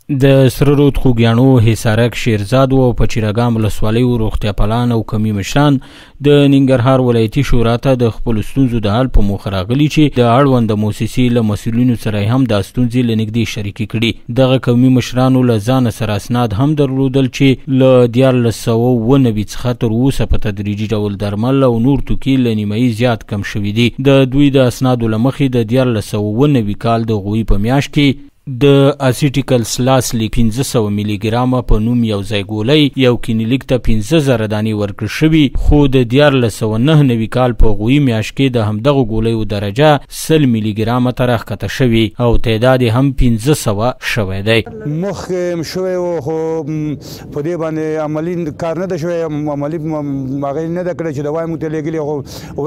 د سره رود خوږیاڼو، حصارک، شیرزاد او پچیرګام ولسوالیو روغتیا پالان او کمي مشران د ننګرهار ولایتي شورا ته د خپل ستونزو د حل په موخه راغلي چې د اړوند موسسې له مسؤلینو سره هم د ستونزې له نږدې شریکې کړي. دغه کمي مشرانو له ځانه سره اسناد هم درلودل چې له 1490 څخه تر اوسه په تدریجي ډول درمل او نور توکي له نیمایي زیات کم شوي دي. د دوی د اسنادو له مخې د 1490 کال د غوي په میاشت کې د اسیټیکل سلاسلیک 500 ملي ګرامه په نوم یو ځای ګولۍ یو کینیلیک ته 15,000 دانې ورکړل شوي، خو د 1499 کال په غوي میاشت کې د همدغه ګولیو درجه 100 ملي ګرامه ته راښکته شوي او تعداد هم 1500 شوی دی. مخکې شوی و خو په دې باندې عملي کار نه ده شوی، عملي هغه نه ده کړی چې دوا موږ ته لېږلې، خو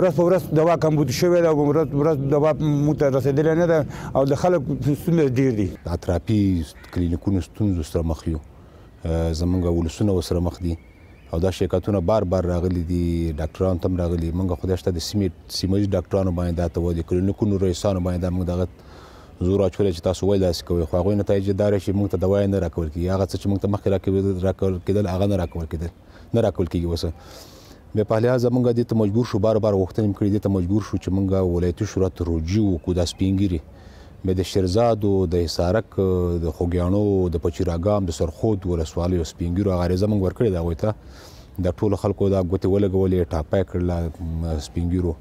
ورځ په ورځ دوا کمبود شوې ده، ورځ په ورځ دوا موږ ته رسېدلې نه ده او د خلک ستونزې ډېر دي. اطرافي کلینیکونو ستونزو سره مخ یو، زمونږ ولسونه ورسره مخ دي او دا شکایتونه بار بار راغلي دي، ډاکټرانو ته هم راغلي. موږ خدای شته د سیمه ییز ډاکټرانو باندې دا ته د کلینیکونو رئیسانو باندې موږ دغه زور اچولی چې تاسو ولې داسې کوئ، خو هغوی نتایج دا راشي چې موږ ته دوا نه راکول کېږي، هغه څه چې موږ ته مخکې راکول کېدل هغه نه راکول کېږي. اوس بیا په لحاظه موږ دې ته مجبور شو، بار بار غوښتنې مې کړې، دې ته مجبور شو چې موږ ولایتي شورا ته رجوع وکړو. دا سپینګیري بیا د شیرزادو، د حصارک، د خوږیاڼو، د پچیرګام، د سرخود ولسوالیو سپینګیرو هغه عریضه موږ ورکړې ده هغوی ته. د ټولو خلکو دا ګوتې ولګولې، ټاپه یې کړله سپینګیرو.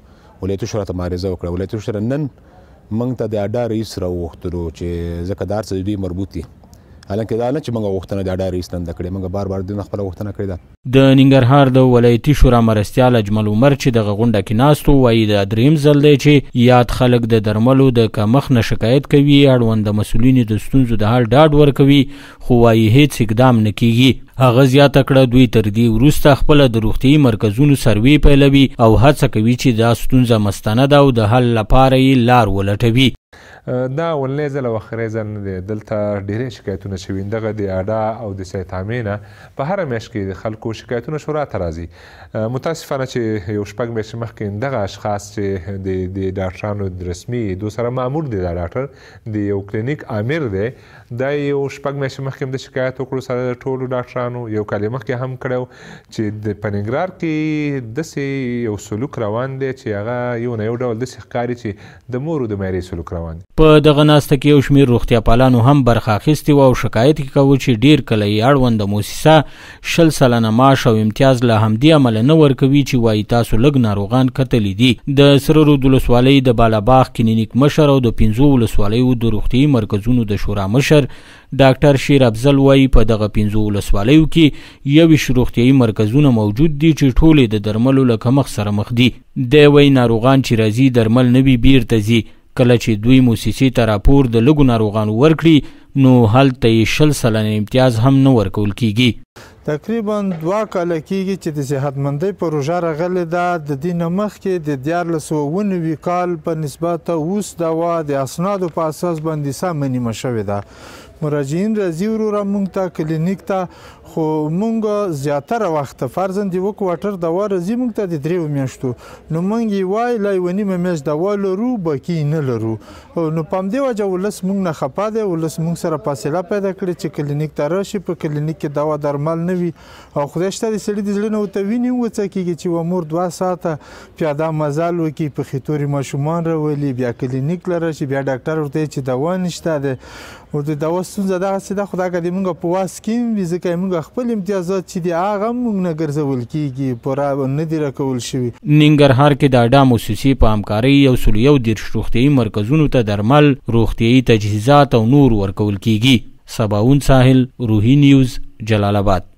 ولایتي شورا ته مې عریضه وکړه. ولایتي شورا نن موږ ته د اډا رئیس راوغوښتلو چې ځکه دا هر څه د دوی مربوط دي، حالانکه دا نه چې موږ غوښتنه د اډا رئیس دنده کړې، موږ بار بار دوی نه خپله غوښتنه کړې ده. د ننګرهار د ولایتي شورا مرستیال اجمل عمر چې دغه غونډه کې ناست و، وایي دا دریم ځل دی چې یاد خلک د درملو د کمښت نه شکایت کوي، اړوند مسؤلینو د ستونزو د حل ډاډ ورکوي، خو وایي هیڅ اقدام نه کیږي. هغه زیاته کړه دوی تر دې وروسته خپله د روغتیایي مرکزونو سروې پیلوي او هڅه کوي چې دا ستونزه مستنده او د حل لپاره یې لار ولټوي. دا اولنی ځل او اخري ځل نه دی، دلته ډېرې شکایتونه شوي دغه د اډا او د سیتامې نه. په هره میاشت کې د خلکو شکایتونه شورا ته راځي. متاسفانه چې یو 6 میاشتې مخکې دغه اشخاص چې د ډاکټرانو د رسمي دو سره مامور دی، دا ډاکټر د یو کلینیک امیر دی، دا یو 6 میاشتې مخکې د شکایت وکړو سره د ټولو ډاکټرانو، یو کال مخکې هم کړی چې د په ننګرهار کې داسې یو سلوک روان دی چې هغه یو نه یو ډول داسې ښکاري چې د مور د میرې سلوک روان دی. په دغه ناسته کې یو شمېر روغتیا پالانو هم برخه اخیستې وه او شکایت یې کوه چې ډېر کله یې اړونده موسسه 20 سلنه معاش او امتیاز له همدې امله نه ورکوي چې وایي تاسو لږ ناروغان کتلي دي. د سره رود ولسوالۍ د بالاباغ کلینیک مشر او د 5 ولسوالیو د روغتیایي مرکزونو د شورا مشر ډاکټر شیر افضل وایي په دغه 5 ولسوالیو کې 21 روغتیایي مرکزونه موجود دي چې ټولې د درملو له کمښت سره مخ دي. دی وایي ناروغان چې راځي درمل نه وي بیرته ځي، کله چې دوی موسسې ته راپور د لږو ناروغانو ورکړي نو هلته یې 20 سلنه امتیاز هم نه ورکول کیږي. تقریبا 2 کاله کېږي چې د صحتمندۍ پروژه راغلې ده. د دې نه مخکې د 1490 کال په نسبت اوس دوا د اسنادو په اساس باندې سمه نیمه شوې ده. مراجعین راځي وروره موږ ته کلینیک ته، خو موږ زیاتره وخت فرضاً د 1 کوارټر دوا راځي موږ ته د 3 میاشتو، نو موږ یې وایي لا 1 نیمه میاشت دوا لرو، باقي نه لرو. نو په همدې وجه ولس موږ نه خفه دی، ولس موږ سره فاصله پیدا کړې چې کلینیک ته راشي، په کلینیک کې دوا درمل نه وي او خدای شته د سړي د زړه نه ورته وینې وڅکېږي چې مور 2 ساعته پیاده مزل وکړي، پښې تورې ماشومان راولي، بیا کلینیک له راشي، بیا ډاکټر ورته وایي چې دوا نشته دی. او د دوا ستونزه دغسې ده، خو دا که د موږ په واس کې وي، ځکه موږ خپل امتیازات چې دي هغه موږ نه ګرځول کېږي، پوره نه دي راکول شوي. ننګرهار کې د اډا موسسې په همکارۍ 131 روغتیایي مرکزونو ته درمل، روغتیایي تجهیزات او نور ورکول کېږي. سباون ساحل، روحي نیوز، جلال آباد.